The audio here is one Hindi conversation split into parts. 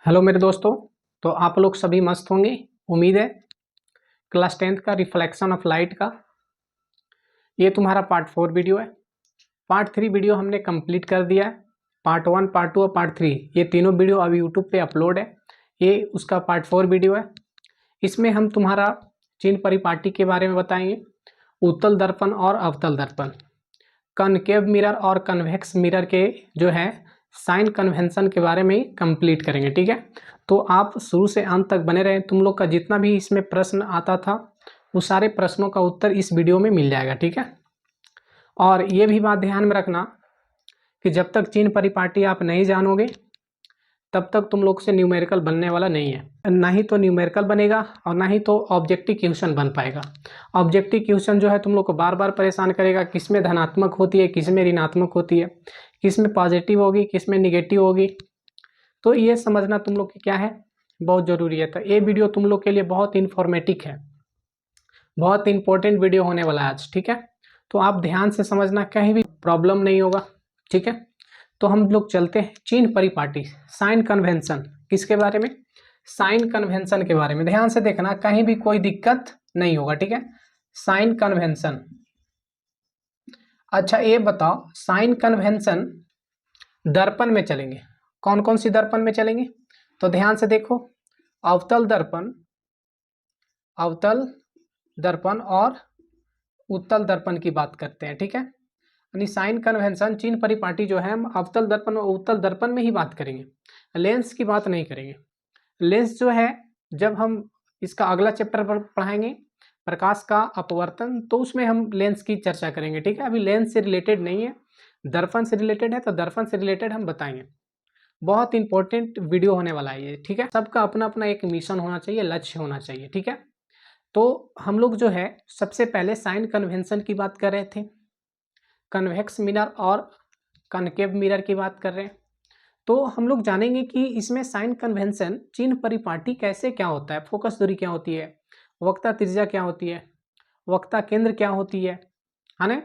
हेलो मेरे दोस्तों। तो आप लोग सभी मस्त होंगे, उम्मीद है। क्लास 10th का रिफ्लेक्शन ऑफ लाइट का ये तुम्हारा पार्ट 4 वीडियो है। पार्ट 3 वीडियो हमने कंप्लीट कर दिया है। पार्ट 1, पार्ट 2 और पार्ट 3 ये तीनों वीडियो अभी यूट्यूब पे अपलोड है। ये उसका पार्ट 4 वीडियो है। इसमें हम तुम्हारा चिन्ह परिपाटी के बारे में बताएंगे, उत्तल दर्पण और अवतल दर्पण, कनकेव मिरर और कन्वेक्स मिरर के जो है साइन कन्वेंशन के बारे में कंप्लीट करेंगे। ठीक है, तो आप शुरू से अंत तक बने रहें। तुम लोग का जितना भी इसमें प्रश्न आता था वो सारे प्रश्नों का उत्तर इस वीडियो में मिल जाएगा। ठीक है, और ये भी बात ध्यान में रखना कि जब तक चिन्ह परिपाटी आप नहीं जानोगे तब तक तुम लोग से न्यूमेरिकल बनने वाला नहीं है। ना ही तो न्यूमेरिकल बनेगा और ना ही तो ऑब्जेक्टिव क्वेश्चन बन पाएगा। ऑब्जेक्टिव क्वेश्चन जो है तुम लोग को बार बार परेशान करेगा, किस में धनात्मक होती है, किस में ऋणात्मक होती है, किस में पॉजिटिव होगी, किस में निगेटिव होगी। तो ये समझना तुम लोग की क्या है, बहुत ज़रूरी है। तो ये वीडियो तुम लोग के लिए बहुत इन्फॉर्मेटिव है, बहुत इंपॉर्टेंट वीडियो होने वाला है आज। ठीक है, तो आप ध्यान से समझना, कहीं भी प्रॉब्लम नहीं होगा। ठीक है, तो हम लोग चलते हैं चिन्ह परिपाटी, साइन कन्वेंशन। किसके बारे में? साइन कन्वेंशन के बारे में। ध्यान से देखना, कहीं भी कोई दिक्कत नहीं होगा। ठीक है, साइन कन्वेंशन। अच्छा ये बताओ, साइन कन्वेंशन दर्पण में चलेंगे, कौन कौन सी दर्पण में चलेंगे? तो ध्यान से देखो, अवतल दर्पण, अवतल दर्पण और उत्तल दर्पण की बात करते हैं। ठीक है, यानी साइन कन्वेंशन, चिन्ह परिपाटी जो है हम अवतल दर्पण और उत्तल दर्पण में ही बात करेंगे, लेंस की बात नहीं करेंगे। लेंस जो है जब हम इसका अगला चैप्टर पर पढ़ाएंगे, प्रकाश का अपवर्तन, तो उसमें हम लेंस की चर्चा करेंगे। ठीक है, अभी लेंस से रिलेटेड नहीं है, दर्पण से रिलेटेड है, तो दर्पण से रिलेटेड हम बताएंगे। बहुत इंपॉर्टेंट वीडियो होने वाला है ये। ठीक है, सबका अपना अपना एक मिशन होना चाहिए, लक्ष्य होना चाहिए। ठीक है, तो हम लोग जो है सबसे पहले साइन कन्वेंशन की बात कर रहे थे, कन्वेक्स मिरर और कनकेव मिरर की बात कर रहे हैं। तो हम लोग जानेंगे कि इसमें साइन कन्वेंशन, चिन्ह परिपाटी कैसे क्या होता है, फोकस दूरी क्या होती है, वक्ता त्रिज्या क्या होती है, वक्ता केंद्र क्या होती है ना,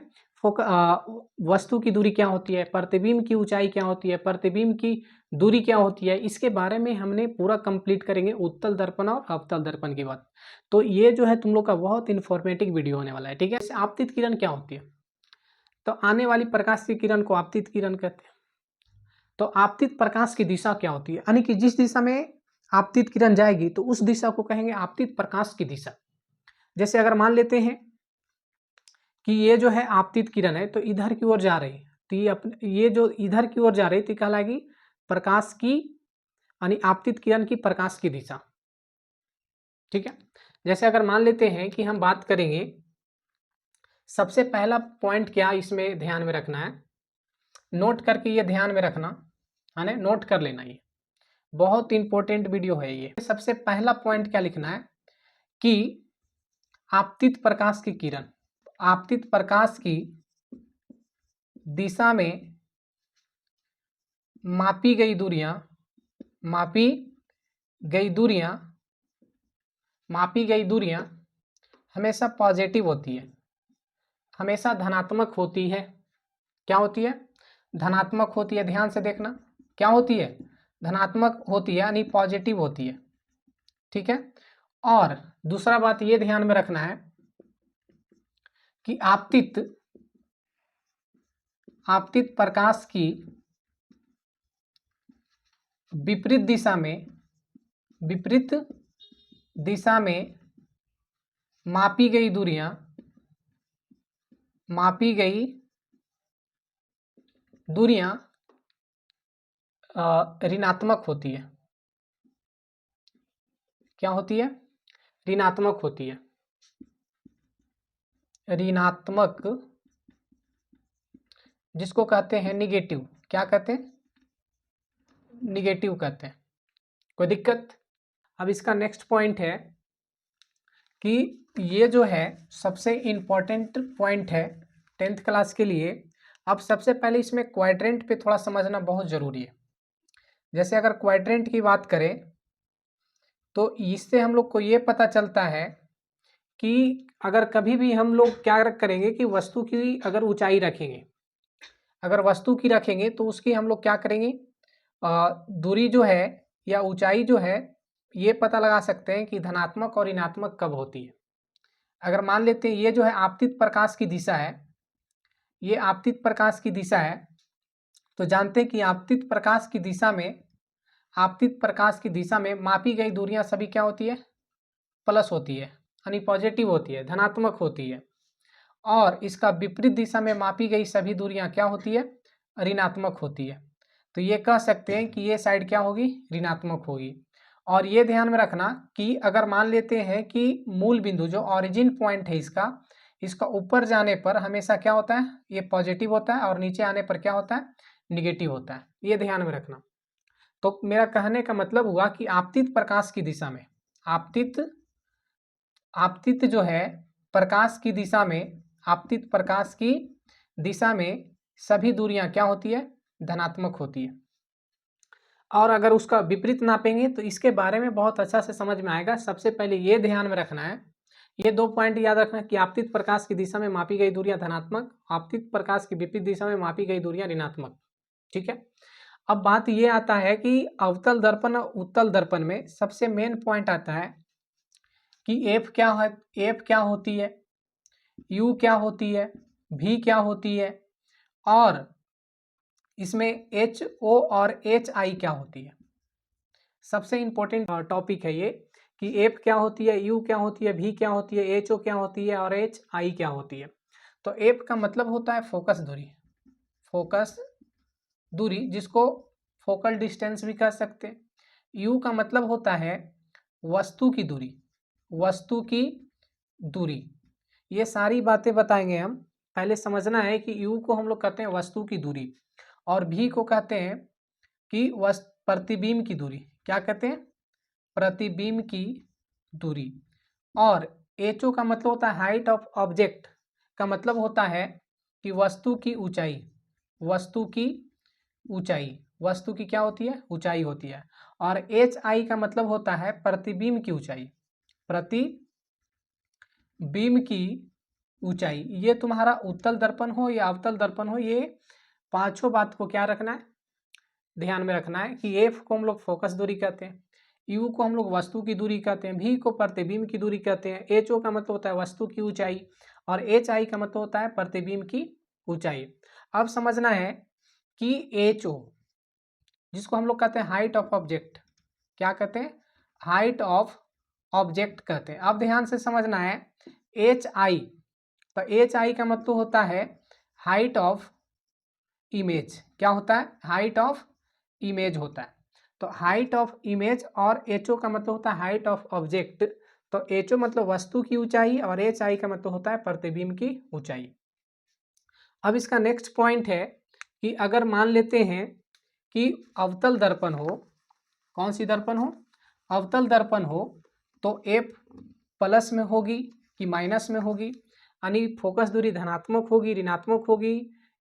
वस्तु की दूरी क्या होती है, प्रतिबिंब की ऊंचाई क्या होती है, प्रतिबिंब की दूरी क्या होती है, इसके बारे में हमने पूरा कंप्लीट करेंगे, उत्तल दर्पण और अवतल दर्पण की बात। तो ये जो है तुम लोग का बहुत इन्फॉर्मेटिव वीडियो होने वाला है। ठीक है, आपतित किरण क्या होती है? तो आने वाली प्रकाश की किरण को आपतित किरण कहते हैं। तो आपतित प्रकाश की दिशा क्या होती है, यानी कि जिस दिशा में आपतित किरण जाएगी तो उस दिशा को कहेंगे आपतित प्रकाश की दिशा। जैसे अगर मान लेते हैं कि ये जो है आपतित किरण है तो इधर की ओर जा रही है, तो ये जो इधर की ओर जा रही थी कहलाएगी प्रकाश की, यानी आपतित किरण की प्रकाश की दिशा। ठीक है, जैसे अगर मान लेते हैं कि हम बात करेंगे, सबसे पहला पॉइंट क्या इसमें ध्यान में रखना है, नोट करके ये ध्यान में रखना है ना, नोट कर लेना, ये बहुत इंपॉर्टेंट वीडियो है ये। सबसे पहला पॉइंट क्या लिखना है कि आपतित प्रकाश की किरण, आपतित प्रकाश की दिशा में मापी गई दूरियां, मापी गई दूरियां, मापी गई दूरियां हमेशा पॉजिटिव होती है, हमेशा धनात्मक होती है। क्या होती है? धनात्मक होती है। ध्यान से देखना, क्या होती है? धनात्मक होती है, यानी पॉजिटिव होती है। ठीक है, और दूसरा बात ये ध्यान में रखना है कि आपतित, आपतित प्रकाश की विपरीत दिशा में, विपरीत दिशा में मापी गई दूरियां, मापी गई दूरियां ऋणात्मक होती है। क्या होती है? ऋणात्मक होती है, ऋणात्मक, जिसको कहते हैं निगेटिव। क्या कहते हैं? निगेटिव कहते हैं। कोई दिक्कत? अब इसका नेक्स्ट पॉइंट है कि ये जो है सबसे इंपॉर्टेंट पॉइंट है 10th क्लास के लिए। अब सबसे पहले इसमें क्वाड्रेंट पे थोड़ा समझना बहुत ज़रूरी है। जैसे अगर क्वाड्रेंट की बात करें तो इससे हम लोग को ये पता चलता है कि अगर कभी भी हम लोग क्या करेंगे कि वस्तु की अगर ऊंचाई रखेंगे, अगर वस्तु की रखेंगे तो उसकी हम लोग क्या करेंगे, दूरी जो है या ऊंचाई जो है ये पता लगा सकते हैं कि धनात्मक और ऋणात्मक कब होती है। अगर मान लेते हैं ये जो है आपतित प्रकाश की दिशा है, ये आपतित प्रकाश की दिशा है, तो जानते हैं कि आपतित प्रकाश की दिशा में, आपतित प्रकाश की दिशा में मापी गई दूरियां सभी क्या होती है, प्लस होती है, यानी पॉजिटिव होती है, धनात्मक होती है। और इसका विपरीत दिशा में मापी गई सभी दूरियां क्या होती है, ऋणात्मक होती है। तो ये कह सकते हैं कि ये साइड क्या होगी, ऋणात्मक होगी। और ये ध्यान में रखना कि अगर मान लेते हैं कि मूल बिंदु जो ओरिजिन पॉइंट है इसका ऊपर जाने पर हमेशा क्या होता है, ये पॉजिटिव होता है, और नीचे आने पर क्या होता है, निगेटिव होता है। ये ध्यान में रखना। तो मेरा कहने का मतलब हुआ कि आपतित प्रकाश की दिशा में, आपतित जो है प्रकाश की दिशा में, आपतित प्रकाश की दिशा में सभी दूरियां क्या होती है, धनात्मक होती है। और अगर उसका विपरीत नापेंगे तो इसके बारे में बहुत अच्छा से समझ में आएगा। सबसे पहले ये ध्यान में रखना है, ये 2 पॉइंट याद रखना कि आपतित प्रकाश की दिशा में मापी गई दूरियां धनात्मक, आपतित प्रकाश की विपरीत दिशा में मापी गई दूरियां ऋणात्मक। ठीक है। अब बात ये आता है कि अवतल दर्पण और उत्तल दर्पण में सबसे मेन पॉइंट आता है कि एफ क्या है, एफ क्या होती है, यू क्या होती है, भी क्या होती है, और इसमें एच ओ और एच आई क्या होती है। सबसे इंपॉर्टेंट टॉपिक है ये कि एफ क्या होती है, यू क्या होती है, भी क्या होती है, एच ओ क्या होती है, और एच आई क्या होती है। तो एफ का मतलब होता है फोकस दूरी, फोकस दूरी जिसको फोकल डिस्टेंस भी कह सकते हैं। यू का मतलब होता है वस्तु की दूरी, वस्तु की दूरी। ये सारी बातें बताएंगे हम। पहले समझना है कि यू को हम लोग कहते हैं वस्तु की दूरी, और भी को कहते हैं कि प्रतिबिंब की दूरी। क्या कहते हैं, प्रतिबिंब की दूरी। और एच ओ का मतलब होता है हाइट ऑफ ऑब्जेक्ट, का मतलब होता है कि वस्तु की ऊंचाई, वस्तु की ऊंचाई, वस्तु की क्या होती है, ऊंचाई होती है। और एच आई का मतलब होता है प्रतिबिंब की ऊंचाई, प्रतिबिंब की ऊंचाई। ये तुम्हारा उत्तल दर्पण हो या अवतल दर्पण हो, ये पांचों बात को क्या रखना है, ध्यान में रखना है कि एफ को हम लोग फोकस दूरी कहते हैं, यू को हम लोग वस्तु की दूरी कहते हैं, भी को प्रतिबिंब की दूरी कहते हैं, एच ओ का मतलब होता है वस्तु की ऊंचाई, और एच आई का मतलब होता है प्रतिबिंब की ऊंचाई। अब समझना है कि एच ओ जिसको हम लोग कहते हैं हाइट ऑफ ऑब्जेक्ट, क्या कहते हैं, हाइट ऑफ ऑब्जेक्ट कहते हैं। अब ध्यान से समझना है एच आई, तो एच आई का मतलब होता है हाइट ऑफ इमेज। क्या होता है, हाइट ऑफ इमेज होता है। तो हाइट ऑफ इमेज, और एच ओ का मतलब होता है हाइट ऑफ ऑब्जेक्ट। तो एच ओ मतलब वस्तु की ऊंचाई, और एच आई का मतलब होता है प्रतिबिंब की ऊंचाई। अब इसका नेक्स्ट पॉइंट है कि अगर मान लेते हैं कि अवतल दर्पण हो, कौन सी दर्पण हो, अवतल दर्पण हो, तो एफ प्लस में होगी कि माइनस में होगी, यानी फोकस दूरी धनात्मक होगी, ऋणात्मक होगी,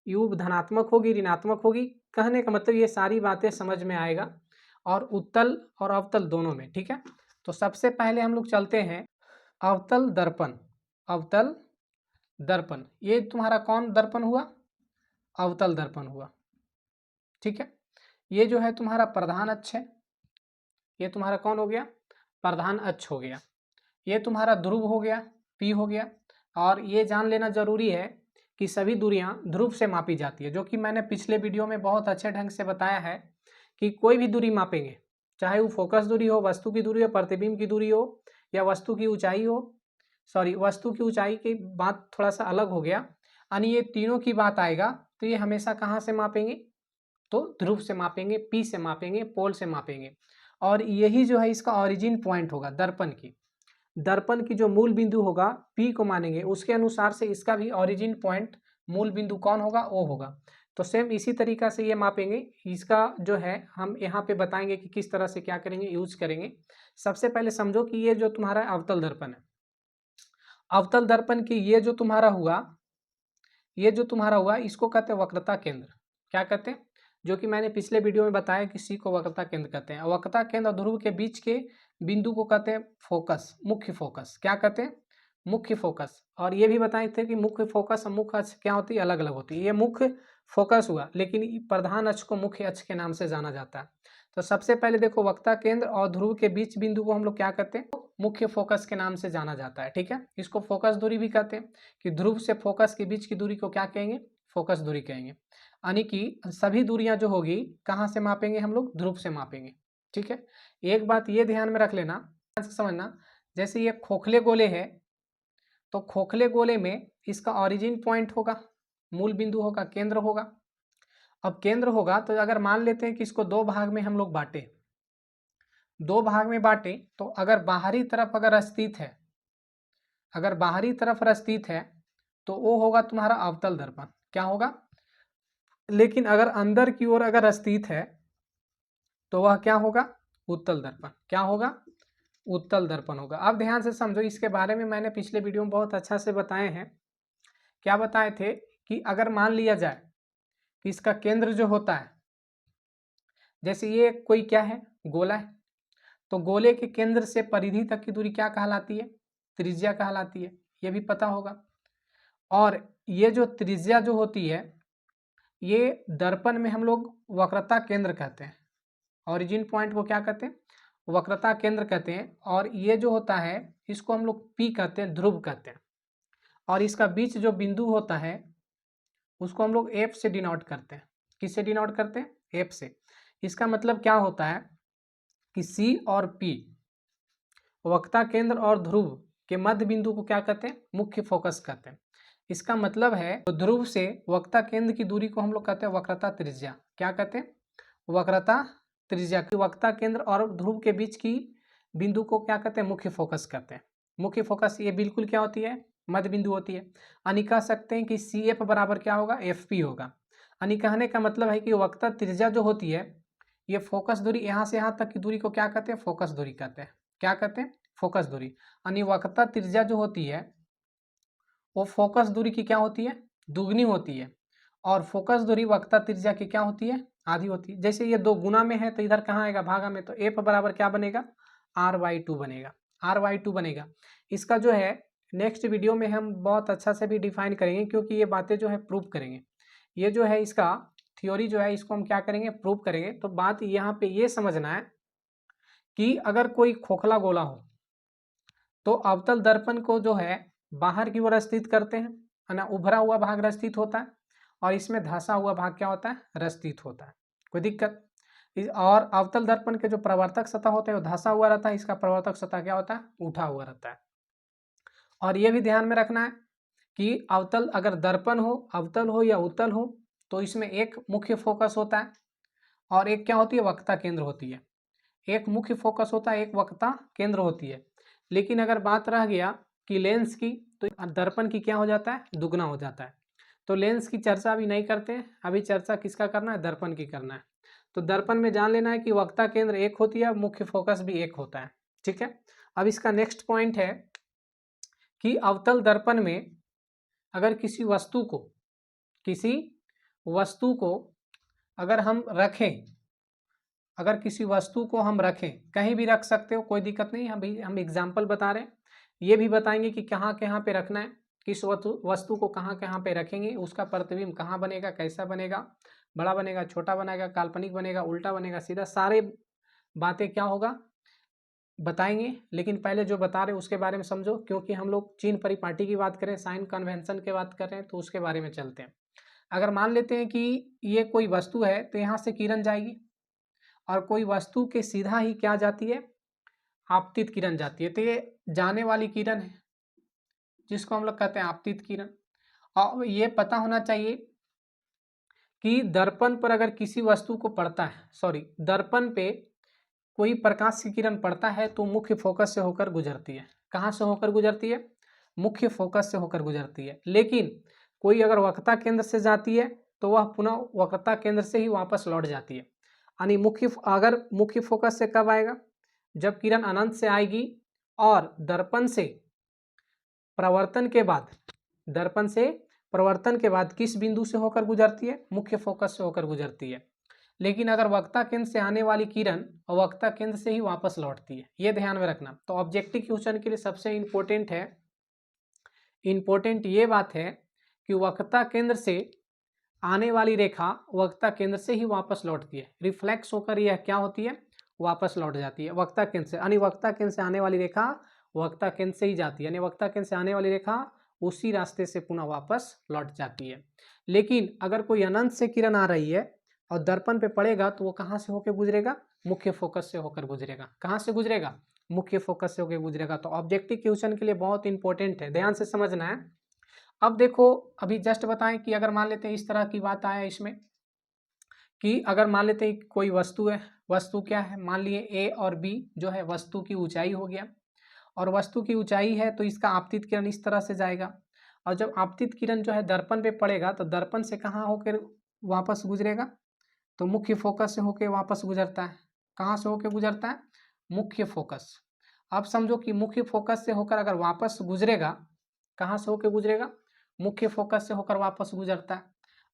यू धनात्मक होगी, ऋणात्मक होगी। कहने का मतलब ये सारी बातें समझ में आएगा, और उत्तल और अवतल दोनों में। ठीक है। तो सबसे पहले हम लोग चलते हैं अवतल दर्पण। अवतल दर्पण ये तुम्हारा कौन दर्पण हुआ, अवतल दर्पण हुआ। ठीक है। ये जो है तुम्हारा प्रधान अक्ष है, ये तुम्हारा कौन हो गया, प्रधान अक्ष हो गया। ये तुम्हारा ध्रुव हो गया, पी हो गया। और ये जान लेना जरूरी है कि सभी दूरियां ध्रुव से मापी जाती है, जो कि मैंने पिछले वीडियो में बहुत अच्छे ढंग से बताया है कि कोई भी दूरी मापेंगे, चाहे वो फोकस दूरी हो, वस्तु की दूरी हो, प्रतिबिंब की दूरी हो, या वस्तु की ऊंचाई हो, सॉरी वस्तु की ऊंचाई की बात थोड़ा सा अलग हो गया, यानी ये तीनों की बात आएगा तो ये हमेशा कहाँ से मापेंगे, तो ध्रुव से मापेंगे, पी से मापेंगे, पोल से मापेंगे। और यही जो है इसका ओरिजिन पॉइंट होगा दर्पण की, दर्पण की जो मूल बिंदु होगा पी को मानेंगे, उसके अनुसार से इसका भी ओरिजिन पॉइंट मूल बिंदु कौन होगा, ओ होगा। तो सेम इसी तरीका से ये मापेंगे। इसका जो है हम यहाँ पे बताएंगे कि किस तरह से क्या करेंगे, यूज करेंगे। सबसे पहले समझो कि ये जो तुम्हारा अवतल दर्पण है, अवतल दर्पण की ये जो तुम्हारा हुआ, ये जो तुम्हारा हुआ इसको कहते हैं वक्रता केंद्र। क्या कहते हैं, जो कि मैंने पिछले वीडियो में बताया कि सी को वक्रता केंद्र कहते हैं। वक्रता केंद्र और ध्रुव के बीच के बिंदु को कहते हैं फोकस, मुख्य फोकस। क्या कहते हैं, मुख्य फोकस। और ये भी बताए थे कि मुख्य फोकस और मुख्य अक्ष क्या होती है, अलग अलग होती है। ये मुख्य फोकस हुआ, लेकिन प्रधान अक्ष को मुख्य अक्ष के नाम से जाना जाता है। तो सबसे पहले देखो, वक्ता केंद्र और ध्रुव के बीच बिंदु को हम लोग क्या कहते हैं, मुख्य फोकस के नाम से जाना जाता है। ठीक है, इसको फोकस दूरी भी कहते हैं, कि ध्रुव से फोकस के बीच की दूरी को क्या कहेंगे, फोकस दूरी कहेंगे। यानी कि सभी दूरियां जो होगी कहाँ से मापेंगे हम लोग, ध्रुव से मापेंगे। ठीक है, एक बात ये ध्यान में रख लेना, समझना, जैसे ये खोखले गोले है, तो खोखले गोले में इसका ओरिजिन पॉइंट होगा, मूल बिंदु होगा, केंद्र होगा। अब केंद्र होगा तो अगर मान लेते हैं कि इसको दो भाग में हम लोग बांटे, दो भाग में बांटे, तो अगर बाहरी तरफ अगर स्थित है, अगर बाहरी तरफ स्थित है तो वो होगा तुम्हारा अवतल दर्पण, क्या होगा। लेकिन अगर अंदर की ओर अगर स्थित है तो वह क्या होगा, उत्तल दर्पण, क्या होगा, उत्तल दर्पण होगा। अब ध्यान से समझो, इसके बारे में मैंने पिछले वीडियो में बहुत अच्छा से बताए हैं। क्या बताए थे कि अगर मान लिया जाए कि इसका केंद्र जो होता है, जैसे ये कोई क्या है, गोला है, तो गोले के केंद्र से परिधि तक की दूरी क्या कहलाती है, त्रिज्या कहलाती है, ये भी पता होगा। और ये जो त्रिज्या जो होती है, ये दर्पण में हम लोग वक्रता केंद्र कहते हैं, ओरिजिन पॉइंट को क्या कहते हैं, वक्रता केंद्र कहते हैं। और ये जो होता है इसको हम लोग पी कहते हैं, ध्रुव कहते हैं। और इसका बीच जो बिंदु होता है उसको हम लोग एफ से डिनोट करते हैं। किससे डिनोट करते हैं, एफ से। इसका मतलब क्या होता है कि सी और पी, वक्ता केंद्र और ध्रुव के मध्य बिंदु को क्या कहते हैं, मुख्य फोकस कहते हैं। इसका मतलब है तो ध्रुव से वक्ता केंद्र की दूरी को हम लोग कहते हैं वक्रता त्रिज्या, क्या कहते हैं, वक्रता त्रिज्या। वक्ता केंद्र और ध्रुव के बीच की बिंदु को क्या कहते हैं, मुख्य फोकस कहते हैं। मुख्य फोकस ये बिल्कुल क्या होती है, मध्य बिंदु होती है। यानी कह सकते हैं कि सी एफ बराबर क्या होगा, एफ पी होगा। यानी कहने का मतलब है कि वक्ता त्रिज्या जो होती है, ये फोकस दूरी, यहाँ से यहाँ तक की दूरी को क्या कहते हैं, फोकस दूरी कहते हैं। क्या कहते हैं, फोकस दूरी। यानी वक्ता त्रिज्या जो होती है वो फोकस दूरी की क्या होती है, दुगनी होती है। और फोकस दूरी वक्ता त्रिज्या की क्या होती है, आधी होती है। जैसे ये दो गुना में है तो इधर कहाँ आएगा, भागा में, तो एफ बराबर क्या बनेगा, r/2 बनेगा, r/2 बनेगा। इसका जो है नेक्स्ट वीडियो में हम बहुत अच्छा से भी डिफाइन करेंगे, क्योंकि ये बातें जो है प्रूव करेंगे। ये जो है इसका थ्योरी जो है इसको हम क्या करेंगे, प्रूव करेंगे। तो बात यहाँ पे ये समझना है कि अगर कोई खोखला गोला हो तो अवतल दर्पण को जो है बाहर की ओर स्थित करते हैं, है ना, उभरा हुआ भाग रस्थित होता है, और इसमें धंसा हुआ भाग क्या होता है, रस्थित होता है। कोई दिक्कत। और अवतल दर्पण के जो प्रवर्तक सतह होता है वो धंसा हुआ रहता है, इसका प्रवर्तक सतह क्या होता है, उठा हुआ रहता है। और ये भी ध्यान में रखना है कि अवतल अगर दर्पण हो, अवतल हो या उत्तल हो, तो इसमें एक मुख्य फोकस होता है और एक क्या होती है, वक्ता केंद्र होती है। एक मुख्य फोकस होता है, एक वक्ता केंद्र होती है। लेकिन अगर बात रह गया कि लेंस की, तो दर्पण की क्या हो जाता है, दुगना हो जाता है। तो लेंस की चर्चा अभी नहीं करते हैं, अभी चर्चा किसका करना है, दर्पण की करना है। तो दर्पण में जान लेना है कि वक्ता केंद्र एक होती है, मुख्य फोकस भी एक होता है। ठीक है, अब इसका नेक्स्ट पॉइंट है कि अवतल दर्पण में अगर किसी वस्तु को अगर हम रखें, अगर किसी वस्तु को हम रखें, कहीं भी रख सकते हो, कोई दिक्कत नहीं। हम एग्जाम्पल बता रहे हैं, ये भी बताएंगे कि कहाँ कहाँ पे रखना है, किस वस्तु को कहाँ कहाँ पे रखेंगे, उसका प्रतिबिंब कहाँ बनेगा, कैसा बनेगा, बड़ा बनेगा, छोटा बनेगा, काल्पनिक बनेगा, उल्टा बनेगा, सीधा, सारे बातें क्या होगा बताएंगे। लेकिन पहले जो बता रहे हैं उसके बारे में समझो, क्योंकि हम लोग चीन परिपाटी की बात करें, साइन कन्वेंशन की बात कर रहे हैं, तो उसके बारे में चलते हैं। अगर मान लेते हैं कि ये कोई वस्तु है तो यहाँ से किरण जाएगी, और कोई वस्तु के सीधा ही क्या जाती है, आपतित किरण जाती है। तो ये जाने वाली किरण है जिसको हम लोग कहते हैं आपतित किरण। और ये पता होना चाहिए कि दर्पण पर अगर किसी वस्तु को पड़ता है, दर्पण पे कोई प्रकाश की किरण पड़ता है तो मुख्य फोकस से होकर गुजरती है। कहाँ से होकर गुजरती है, मुख्य फोकस से होकर गुजरती है। लेकिन कोई अगर वक्रता केंद्र से जाती है तो वह पुनः वक्रता केंद्र से ही वापस लौट जाती है। यानी मुख्य फोकस से कब आएगा, जब किरण अनंत से आएगी और दर्पण से प्रवर्तन के बाद किस बिंदु से होकर गुजरती है, मुख्य फोकस से होकर गुजरती है। लेकिन अगर वक्ता केंद्र से आने वाली किरण वक्ता केंद्र से ही वापस लौटती है, ये ध्यान में रखना। तो ऑब्जेक्टिव क्वेश्चन के लिए सबसे इम्पोर्टेंट ये बात है कि वक्ता केंद्र से आने वाली रेखा वक्रता केंद्र से ही वापस लौटती है, रिफ्लेक्स होकर यह क्या होती है, वापस लौट जाती है वक्रता केंद्र से, यानी वक्रता केंद्र से आने वाली रेखा वक्रता केंद्र से ही जाती है, यानी वक्रता केंद्र से आने वाली रेखा उसी रास्ते से पुनः वापस लौट जाती है। लेकिन अगर कोई अनंत से किरण आ रही है और दर्पण पे पड़ेगा तो वो कहाँ से होकर गुजरेगा, मुख्य फोकस से होकर गुजरेगा। कहाँ से गुजरेगा, मुख्य फोकस से होकर गुजरेगा। तो ऑब्जेक्टिव क्वेश्चन के लिए बहुत इंपॉर्टेंट है, ध्यान से समझना है। अब देखो, अभी जस्ट बताएं कि अगर मान लेते हैं इस तरह की बात आया इसमें कि अगर मान लेते हैं कोई वस्तु है, वस्तु क्या है, मान लिए ए और बी जो है वस्तु की ऊंचाई हो गया, और वस्तु की ऊंचाई है तो इसका आपतित किरण इस तरह से जाएगा, और जब आपतित किरण जो है दर्पण पे पड़ेगा तो दर्पण से कहाँ होकर वापस गुजरेगा, तो मुख्य फोकस से होकर वापस गुजरता है। कहाँ से होकर गुजरता है, मुख्य फोकस। अब समझो कि मुख्य फोकस से होकर अगर वापस गुजरेगा, कहाँ से होकर गुजरेगा, मुख्य फोकस से होकर वापस गुजरता है।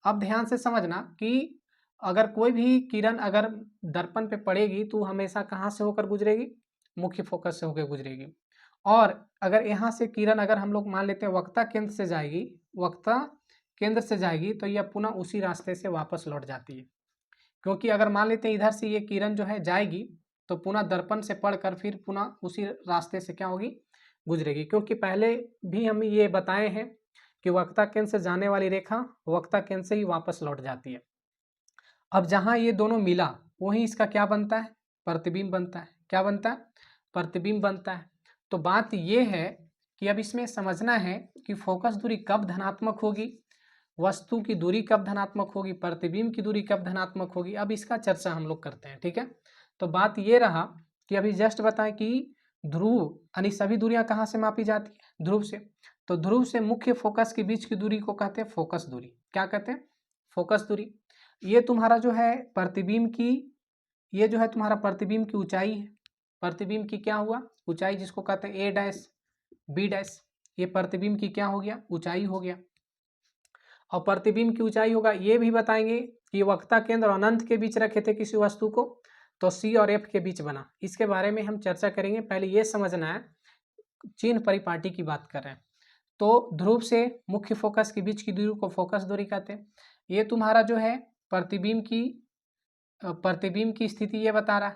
अब ध्यान से समझना कि अगर कोई भी किरण अगर दर्पण पे पड़ेगी तो हमेशा कहाँ से होकर गुजरेगी, मुख्य फोकस से होकर गुजरेगी। और अगर यहाँ से किरण अगर हम लोग मान लेते हैं वक्रता केंद्र से जाएगी, वक्रता केंद्र से जाएगी तो यह पुनः उसी रास्ते से वापस लौट जाती है। क्योंकि अगर मान लेते हैं इधर से ये किरण जो है जाएगी तो पुनः दर्पण से पढ़कर फिर पुनः उसी रास्ते से क्या होगी, गुजरेगी। क्योंकि पहले भी हम ये बताए हैं कि वक्रता केंद्र से जाने वाली रेखा वक्रता केंद्र से ही वापस लौट जाती है। अब जहाँ ये दोनों मिला वहीं इसका क्या बनता है, प्रतिबिंब बनता है। क्या बनता है, प्रतिबिंब बनता है। तो बात ये है कि अब इसमें समझना है कि फोकस दूरी कब धनात्मक होगी, वस्तु की दूरी कब धनात्मक होगी, प्रतिबिंब की दूरी कब धनात्मक होगी। अब इसका चर्चा हम लोग करते हैं, ठीक है। तो बात ये रहा कि अभी जस्ट बताएं कि ध्रुव यानी सभी दूरियां कहाँ से मापी जाती है, ध्रुव से। तो ध्रुव से मुख्य फोकस के बीच की दूरी को कहते हैं फोकस दूरी। क्या कहते हैं, फोकस दूरी। ये तुम्हारा जो है प्रतिबिंब की, ये जो है तुम्हारा प्रतिबिंब की ऊंचाई है। प्रतिबिंब की क्या हुआ, ऊंचाई, जिसको कहते हैं ए डैश बी डैश। ये प्रतिबिंब की क्या हो गया, ऊंचाई हो गया। और प्रतिबिंब की ऊंचाई होगा, ये भी बताएंगे कि वक्रता केंद्र और अनंत के बीच रखे थे किसी वस्तु को तो सी और एफ के बीच बना। इसके बारे में हम चर्चा करेंगे। पहले ये समझना है, चिन्ह परिपाटी की बात कर रहे हैं। तो ध्रुव से मुख्य फोकस के बीच की दूरी को फोकस दूरी कहते हैं। ये तुम्हारा जो है प्रतिबिंब की स्थिति ये बता रहा है।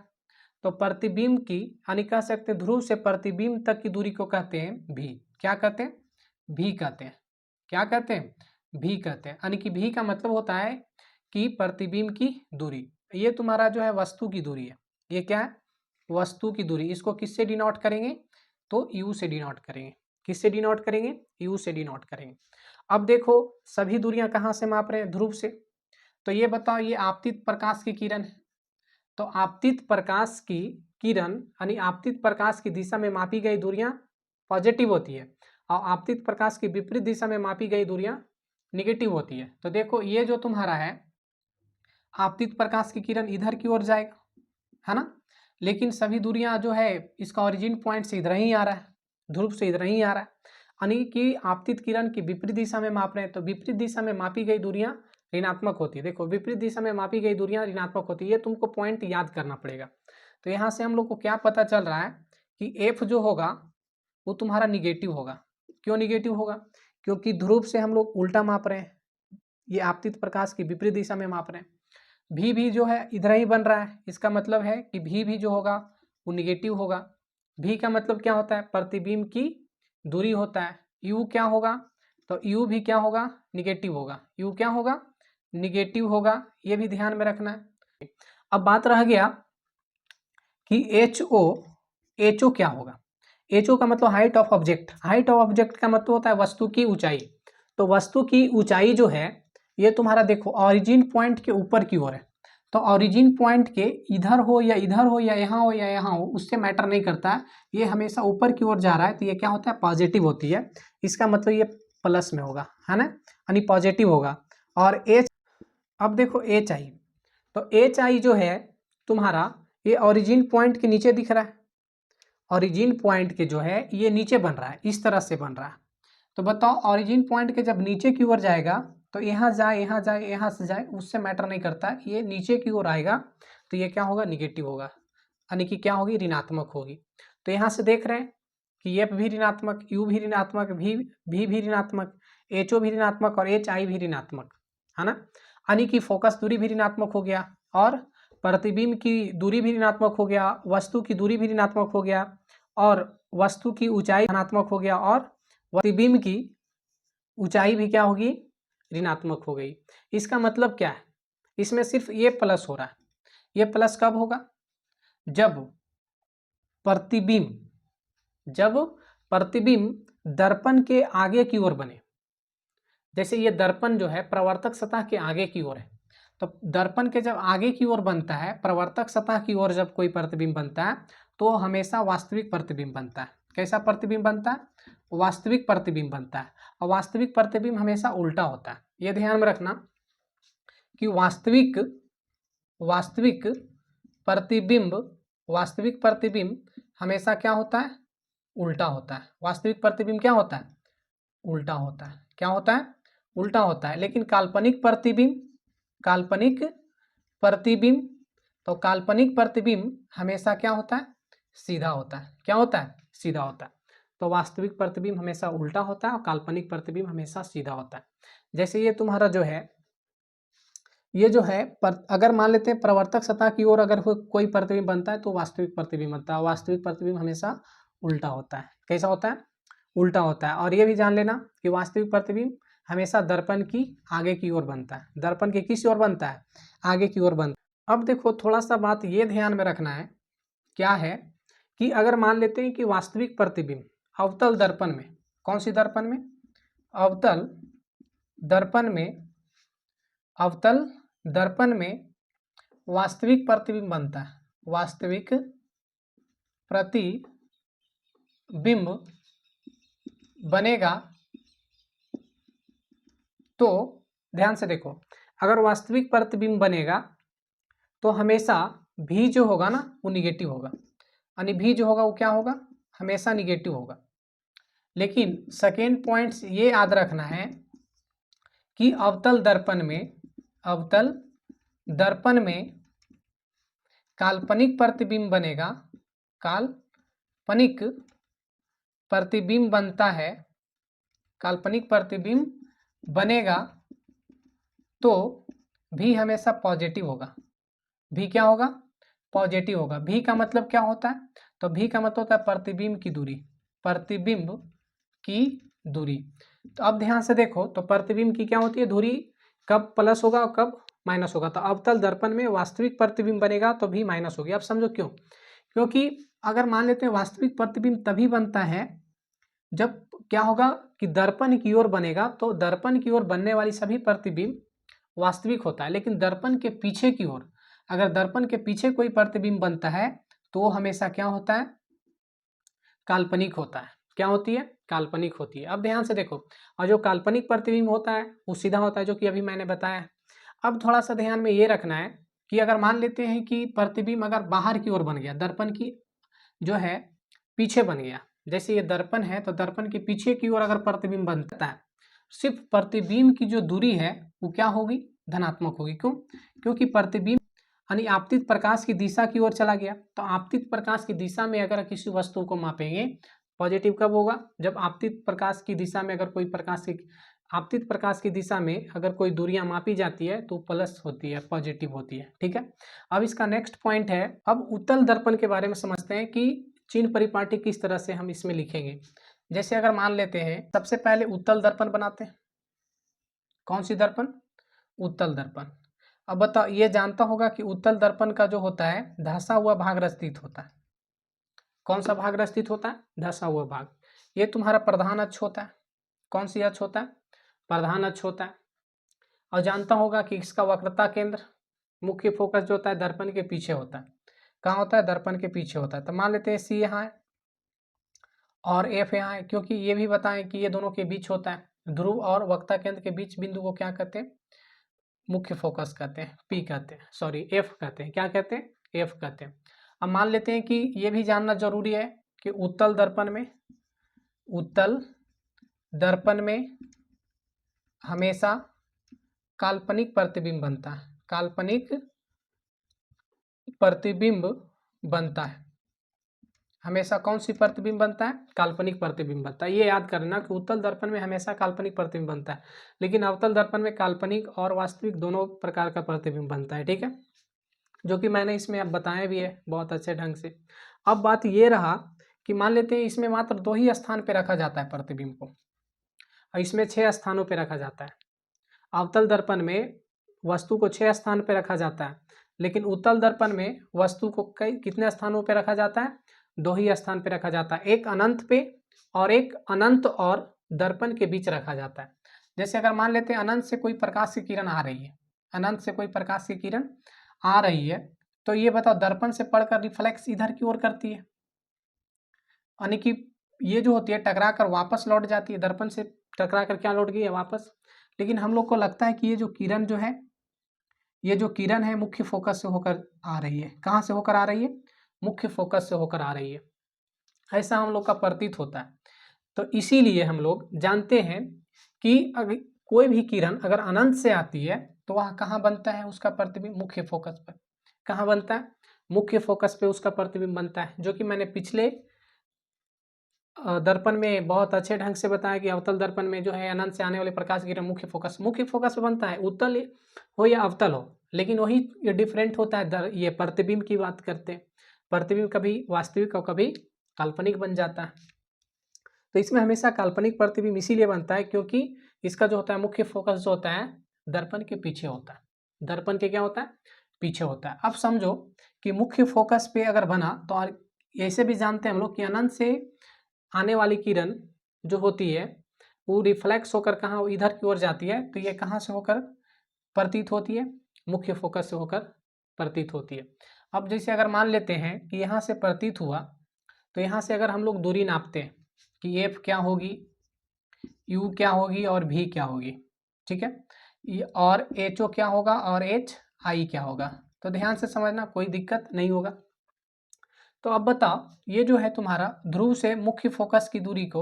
तो प्रतिबिंब की यानी कह सकते हैं ध्रुव से प्रतिबिंब तक की दूरी को कहते हैं भी। क्या कहते हैं, भी कहते हैं। क्या कहते हैं, भी कहते हैं। यानी कि भी का मतलब होता है कि प्रतिबिंब की दूरी। ये तुम्हारा जो है वस्तु की दूरी है। ये क्या है, वस्तु की दूरी। इसको किससे डिनोट करेंगे, तो यू से डिनोट करेंगे। किससे डिनोट करेंगे, यू से डिनोट करेंगे। अब देखो सभी दूरियां कहाँ से माप रहे हैं, ध्रुव से। तो ये बताओ, ये आपतित प्रकाश की किरण है। तो आपतित प्रकाश की किरण यानी आपतित प्रकाश की दिशा में मापी गई दूरियां पॉजिटिव होती है, और आपतित प्रकाश की विपरीत दिशा में मापी गई दूरियां निगेटिव होती है। तो देखो ये जो तुम्हारा है आपतित प्रकाश की किरण इधर की ओर जाएगा, है ना, लेकिन सभी दूरियां जो है इसका ओरिजिन पॉइंट से इधर ही आ रहा है, ध्रुव से इधर ही आ रहा है। यानी कि आपतित किरण की विपरीत दिशा में माप रहे हैं, तो विपरीत दिशा में मापी गई दूरियां ऋणात्मक होती है। देखो विपरीत दिशा में मापी गई दूरियां ऋणात्मक होती है, ये तुमको पॉइंट याद करना पड़ेगा। तो यहाँ से हम लोग को क्या पता चल रहा है कि एफ जो होगा वो तुम्हारा निगेटिव होगा। क्यों निगेटिव होगा, क्योंकि ध्रुव से हम लोग उल्टा माप रहे हैं, ये आपतित प्रकाश की विपरीत दिशा में माप रहे हैं। भी जो है इधर ही बन रहा है, इसका मतलब है कि भी जो होगा वो निगेटिव होगा। भी का मतलब क्या होता है, प्रतिबिंब की दूरी होता है। यू क्या होगा, तो यू भी क्या होगा, निगेटिव होगा। यू क्या होगा, निगेटिव होगा, ये भी ध्यान में रखना है। अब बात रह गया कि एच ओ क्या होगा। एच ओ का मतलब height of object. Height of object का मतलब होता है वस्तु की ऊंचाई। तो वस्तु की ऊंचाई जो है ये तुम्हारा देखो ऑरिजिन पॉइंट के ऊपर की ओर है। तो ऑरिजिन पॉइंट के इधर हो या इधर हो या यहाँ हो या यहाँ हो उससे मैटर नहीं करता है, ये हमेशा ऊपर की ओर जा रहा है तो ये क्या होता है, पॉजिटिव होती है। इसका मतलब ये प्लस में होगा, है ना, यानी पॉजिटिव होगा। और एच, अब देखो एच आई, तो एच आई जो है तुम्हारा ये ऑरिजिन पॉइंट के नीचे दिख रहा है। ऑरिजिन पॉइंट के जो है ये नीचे बन रहा है, इस तरह से बन रहा है। तो बताओ ऑरिजिन पॉइंट के जब नीचे की ओर जाएगा तो यहाँ जाए यहाँ जाए यहाँ से जाए उससे मैटर नहीं करता, ये नीचे की ओर आएगा तो ये क्या होगा, निगेटिव होगा, यानी कि क्या होगी, ऋणात्मक होगी। तो यहाँ से देख रहे हैं कि एफ भी ऋणात्मक, यू भी ऋणात्मक, भी ऋणात्मक, एच ओ भी ऋणात्मक और एच आई भी ऋणात्मक। है ना। यानी कि फोकस दूरी भी ऋणात्मक हो गया और प्रतिबिंब की दूरी भी ऋणात्मक हो गया, वस्तु की दूरी भी ऋणात्मक हो गया और वस्तु की ऊंचाई धनात्मक हो गया और प्रतिबिंब की ऊंचाई भी क्या होगी, ऋणात्मक हो गई। इसका मतलब क्या है, इसमें सिर्फ ये प्लस हो रहा है। ये प्लस कब होगा, जब प्रतिबिंब दर्पण के आगे की ओर बने। जैसे ये दर्पण जो है प्रवर्तक सतह के आगे की ओर है, तो दर्पण के जब आगे की ओर बनता है, प्रवर्तक सतह की ओर जब कोई प्रतिबिंब बनता है तो हमेशा वास्तविक प्रतिबिंब बनता है। कैसा प्रतिबिंब बनता है, वास्तविक प्रतिबिंब बनता है। और वास्तविक प्रतिबिंब हमेशा उल्टा होता है। ये ध्यान में रखना कि वास्तविक प्रतिबिंब हमेशा क्या होता है, उल्टा होता है। वास्तविक प्रतिबिंब क्या होता है, उल्टा होता है। क्या होता है, उल्टा होता है। लेकिन काल्पनिक प्रतिबिंब हमेशा क्या होता है, सीधा होता है। क्या होता है, सीधा होता है। तो वास्तविक प्रतिबिंब हमेशा उल्टा होता है और काल्पनिक प्रतिबिंब हमेशा सीधा होता है। जैसे ये तुम्हारा जो है, ये जो है अगर मान लेते हैं प्रवर्तक सतह की ओर अगर कोई प्रतिबिंब बनता है तो वास्तविक प्रतिबिंब बनता है। वास्तविक प्रतिबिंब हमेशा उल्टा होता है। कैसा होता है, उल्टा होता है। और ये भी जान लेना कि वास्तविक प्रतिबिंब हमेशा दर्पण की आगे की ओर बनता है। दर्पण के किस ओर बनता है, आगे की ओर बनता है। अब देखो थोड़ा सा बात ये ध्यान में रखना है, क्या है कि अगर मान लेते हैं कि वास्तविक प्रतिबिंब अवतल दर्पण में, कौन सी दर्पण में, अवतल दर्पण में वास्तविक प्रतिबिंब बनता है। वास्तविक प्रतिबिंब बनेगा तो ध्यान से देखो, अगर वास्तविक प्रतिबिंब बनेगा तो हमेशा भी जो होगा ना वो निगेटिव होगा। यानी भी जो होगा वो क्या होगा, हमेशा निगेटिव होगा। लेकिन सेकेंड पॉइंट्स ये याद रखना है कि अवतल दर्पण में काल्पनिक प्रतिबिंब बनेगा, काल्पनिक प्रतिबिंब बनता है, काल्पनिक प्रतिबिंब बनेगा तो भी हमेशा पॉजिटिव होगा। भी क्या होगा, पॉजिटिव होगा। भी का मतलब क्या होता है, तो भी का मतलब होता है प्रतिबिंब की दूरी, प्रतिबिंब की दूरी। तो अब ध्यान से देखो, तो प्रतिबिंब की क्या होती है दूरी, कब प्लस होगा और कब माइनस होगा। तो अवतल दर्पण में वास्तविक प्रतिबिंब बनेगा तो भी माइनस होगी। अब समझो क्यों, क्योंकि अगर मान लेते हैं वास्तविक प्रतिबिंब तभी बनता है जब क्या होगा कि दर्पण की ओर बनेगा, तो दर्पण की ओर बनने वाली सभी प्रतिबिंब वास्तविक होता है। लेकिन दर्पण के पीछे की ओर, अगर दर्पण के पीछे कोई प्रतिबिंब बनता है तो वो हमेशा क्या होता है, काल्पनिक होता है। क्या होती है, काल्पनिक होती है। अब ध्यान से देखो, और जो काल्पनिक प्रतिबिंब होता है वो सीधा होता है, जो कि अभी मैंने बताया। अब थोड़ा सा ध्यान में ये रखना है कि अगर मान लेते हैं कि प्रतिबिंब अगर बाहर की ओर बन गया, दर्पण की जो है पीछे बन गया, जैसे ये दर्पण है तो दर्पण के पीछे की ओर अगर प्रतिबिंब बनता है, सिर्फ प्रतिबिंब की जो दूरी है वो क्या होगी, धनात्मक होगी। क्यों, क्योंकि प्रतिबिंब यानी आपतित प्रकाश की दिशा की ओर चला गया। तो आपतित प्रकाश की दिशा में अगर किसी वस्तु को मापेंगे, पॉजिटिव कब होगा, जब आपतित प्रकाश की दिशा में अगर कोई आपतित प्रकाश की दिशा में अगर कोई दूरियां मापी जाती है तो प्लस होती है, पॉजिटिव होती है। ठीक है। अब इसका नेक्स्ट पॉइंट है, अब उत्तल दर्पण के बारे में समझते हैं कि चिन्ह परिपाटी किस तरह से हम इसमें लिखेंगे। जैसे अगर मान लेते हैं, सबसे पहले उत्तल दर्पण बनाते हैं। कौन सी दर्पण, उत्तल दर्पण। अब बताओ, ये जानता होगा कि उत्तल दर्पण का जो होता है धंसा हुआ भाग रस्थित होता है। कौन सा भाग रस्थित होता है, धंसा हुआ भाग। ये तुम्हारा प्रधान अक्ष होता है। कौन सी अक्ष होता है, प्रधान अक्ष होता है। और जानता होगा कि इसका वक्रता केंद्र, मुख्य फोकस जो होता है दर्पण के पीछे होता है। कहाँ होता है, दर्पण के पीछे होता है। तो मान लेते हैं सी यहाँ है और एफ यहाँ है, क्योंकि ये भी बताएं कि ये दोनों के बीच होता है। ध्रुव और वक्रता केंद्र के बीच बिंदु को क्या कहते हैं, मुख्य फोकस कहते हैं, पी कहते हैं, सॉरी एफ कहते हैं। क्या कहते हैं, एफ कहते हैं। अब मान लेते हैं कि ये भी जानना जरूरी है कि उत्तल दर्पण में हमेशा काल्पनिक प्रतिबिंब बनता है, काल्पनिक प्रतिबिंब बनता है। हमेशा कौन सी प्रतिबिंब बनता है? काल्पनिक प्रतिबिंब बनता है। ये याद करना कि उत्तल दर्पण में हमेशा काल्पनिक प्रतिबिंब बनता है, लेकिन अवतल दर्पण में काल्पनिक और वास्तविक दोनों प्रकार का प्रतिबिंब बनता है। ठीक है, जो कि मैंने इसमें अब बताया भी है बहुत अच्छे ढंग से। अब बात ये रहा कि मान लेते हैं इसमें मात्र 2 ही स्थान पे रखा जाता है प्रतिबिंब को, और इसमें 6 स्थानों पे रखा जाता है। अवतल दर्पण में वस्तु को 6 स्थान पे रखा जाता है, लेकिन उत्तल दर्पण में वस्तु को कितने स्थानों पे रखा जाता है? 2 ही स्थान पे रखा जाता है, एक अनंत पे और एक अनंत और दर्पण के बीच रखा जाता है। जैसे अगर मान लेते हैं अनंत से कोई प्रकाश की किरण आ रही है, अनंत से कोई प्रकाश की किरण आ रही है, तो ये बताओ दर्पण से पढ़कर रिफ्लेक्स इधर की ओर करती है, यानी कि ये जो होती है टकरा कर वापस लौट जाती है, दर्पण से टकरा कर क्या लौट गई है? वापस। लेकिन हम लोग को लगता है कि ये जो किरण जो है, ये जो किरण है मुख्य फोकस से होकर आ रही है। कहाँ से होकर आ रही है? मुख्य फोकस से होकर आ रही है, ऐसा हम लोग का प्रतीत होता है। तो इसीलिए हम लोग जानते हैं कि अगर कोई भी किरण अगर अनंत से आती है तो वह कहाँ बनता है? उसका प्रतिबिंब मुख्य फोकस पर। कहाँ बनता है? मुख्य फोकस पे उसका प्रतिबिंब बनता है, जो कि मैंने पिछले दर्पण में बहुत अच्छे ढंग से बताया कि अवतल दर्पण में जो है अनंत से आने वाले प्रकाश की किरण मुख्य फोकस पे बनता है, उत्तल हो या अवतल हो, लेकिन वही ये डिफरेंट होता है। ये प्रतिबिंब की बात करते हैं, प्रतिबिंब कभी वास्तविक और कभी काल्पनिक बन जाता है। तो इसमें हमेशा काल्पनिक प्रतिबिंब इसीलिए बनता है क्योंकि इसका जो होता है मुख्य फोकस जो होता है दर्पण के पीछे होता है, दर्पण के क्या होता है? पीछे होता है। अब समझो कि मुख्य फोकस पे अगर बना तो ऐसे भी जानते हैं हम लोग कि अनंत से आने वाली किरण जो होती है वो रिफ्लेक्स होकर कहाँ इधर की ओर जाती है, तो ये कहाँ से होकर प्रतीत होती है? मुख्य फोकस से होकर प्रतीत होती है। अब जैसे अगर मान लेते हैं कि यहाँ से प्रतीत हुआ, तो यहाँ से अगर हम लोग दूरी नापते हैं कि एफ क्या होगी, यू क्या होगी और भी क्या होगी, ठीक है, और एच ओ क्या होगा और एच आई क्या होगा, तो ध्यान से समझना, कोई दिक्कत नहीं होगा। तो अब बताओ ये जो है तुम्हारा ध्रुव से मुख्य फोकस की दूरी को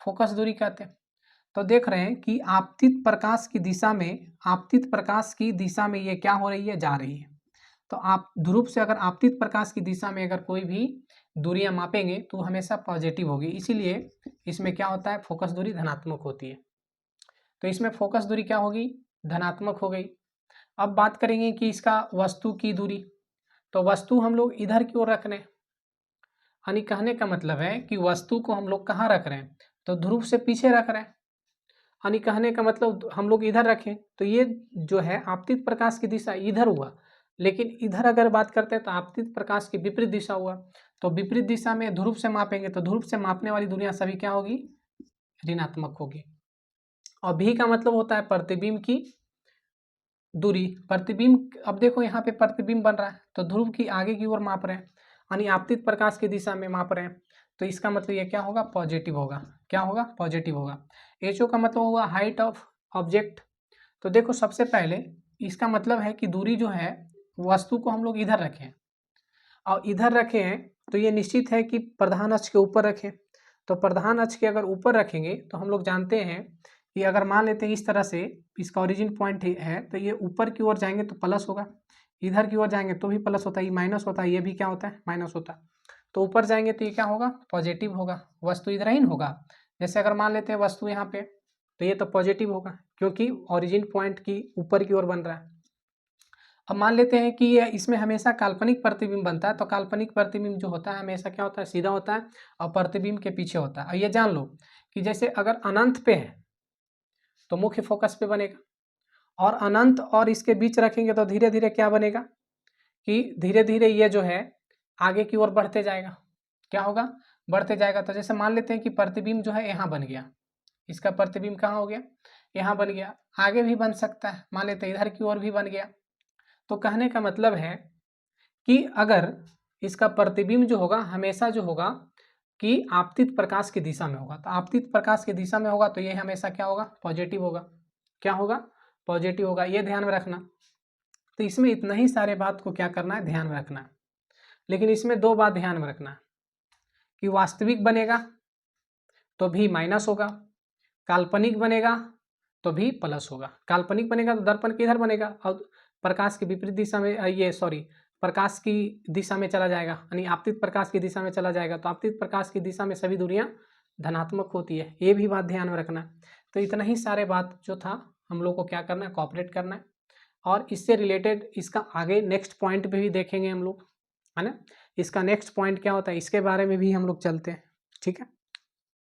फोकस दूरी कहते हैं। तो देख रहे हैं कि आपतित प्रकाश की दिशा में, आपतित प्रकाश की दिशा में ये क्या हो रही है? जा रही है। तो आप ध्रुव से अगर आपतित प्रकाश की दिशा में अगर कोई भी दूरियां मापेंगे तो हमेशा पॉजिटिव होगी, इसीलिए इसमें क्या होता है? फोकस दूरी धनात्मक होती है। तो इसमें फोकस दूरी क्या होगी? धनात्मक हो गई। अब बात करेंगे कि इसका वस्तु की दूरी, तो वस्तु हम लोग इधर की ओर रख रहे हैं, यानी कहने का मतलब है कि वस्तु को हम लोग कहाँ रख रहे हैं? तो ध्रुव से पीछे रख रहे हैं, यानी कहने का मतलब हम लोग इधर रखें तो ये जो है आपतित प्रकाश की दिशा इधर हुआ, लेकिन इधर अगर बात करते हैं तो आपतित प्रकाश की विपरीत दिशा हुआ। तो विपरीत दिशा में ध्रुव से मापेंगे तो ध्रुव से मापने वाली दूरियां सभी क्या होगी? ऋणात्मक होगी। और भी का मतलब होता है प्रतिबिंब की दूरी। प्रतिबिंब, अब देखो यहाँ पे प्रतिबिंब बन रहा है तो ध्रुव की आगे की ओर माप रहे हैं, यानी आपतित प्रकाश की दिशा में माप रहे हैं, तो इसका मतलब ये क्या होगा? पॉजिटिव होगा। क्या होगा? पॉजिटिव होगा। एचओ का मतलब होगा हाइट ऑफ ऑब्जेक्ट। तो देखो सबसे पहले इसका मतलब है कि दूरी जो है वस्तु को हम लोग इधर रखें, और इधर रखे हैं तो ये निश्चित है कि प्रधान अक्ष के ऊपर रखें। तो प्रधान अक्ष के अगर ऊपर रखेंगे तो हम लोग जानते हैं कि अगर मान लेते हैं इस तरह से इसका ओरिजिन पॉइंट है तो ये ऊपर की ओर जाएंगे तो प्लस होगा, इधर की ओर जाएंगे तो भी प्लस होता है, ये माइनस होता है, ये भी क्या होता है? माइनस होता है। तो ऊपर जाएंगे तो ये क्या होगा? पॉजिटिव होगा, वस्तु इधर ही होगा। जैसे अगर मान लेते हैं वस्तु यहाँ पे, तो ये तो पॉजिटिव होगा क्योंकि ओरिजिन पॉइंट की ऊपर की ओर बन रहा है। अब मान लेते हैं कि ये इसमें हमेशा काल्पनिक प्रतिबिंब बनता है, तो काल्पनिक प्रतिबिंब जो होता है हमेशा क्या होता है? सीधा होता है और प्रतिबिंब के पीछे होता है। और ये जान लो कि जैसे अगर अनंत पे है तो मुख्य फोकस पे बनेगा, और अनंत और इसके बीच रखेंगे तो धीरे धीरे क्या बनेगा कि धीरे धीरे ये जो है आगे की ओर बढ़ते जाएगा। क्या होगा? बढ़ते जाएगा। तो जैसे मान लेते हैं कि प्रतिबिंब जो है यहाँ बन गया, इसका प्रतिबिंब कहाँ हो गया? यहाँ बन गया। आगे भी बन सकता है, मान लेते हैं इधर की ओर भी बन गया। तो कहने का मतलब है कि अगर इसका प्रतिबिंब जो होगा हमेशा जो होगा कि आपतित प्रकाश की दिशा में होगा, तो आपतित प्रकाश की दिशा में होगा तो ये हमेशा क्या होगा? पॉजिटिव होगा। क्या होगा? पॉजिटिव होगा। ये ध्यान में रखना। तो इसमें इतना ही सारे बात को क्या करना है? ध्यान में रखना है। लेकिन इसमें 2 बात ध्यान में रखना है कि वास्तविक बनेगा तो भी माइनस होगा, काल्पनिक बनेगा तो भी प्लस होगा। काल्पनिक बनेगा तो दर्पण किधर बनेगा? और प्रकाश की विपरीत दिशा में, ये सॉरी, प्रकाश की दिशा में चला जाएगा, यानी आपतित प्रकाश की दिशा में चला जाएगा, तो आपतित प्रकाश की दिशा में सभी दूरियां धनात्मक होती है, ये भी बात ध्यान में रखना है। तो इतना ही सारे बात जो था हम लोग को क्या करना है, कॉपरेट करना है। और इससे रिलेटेड इसका आगे नेक्स्ट पॉइंट पे भी देखेंगे हम लोग, है ना। इसका नेक्स्ट पॉइंट क्या होता है, इसके बारे में भी हम लोग चलते हैं, ठीक है।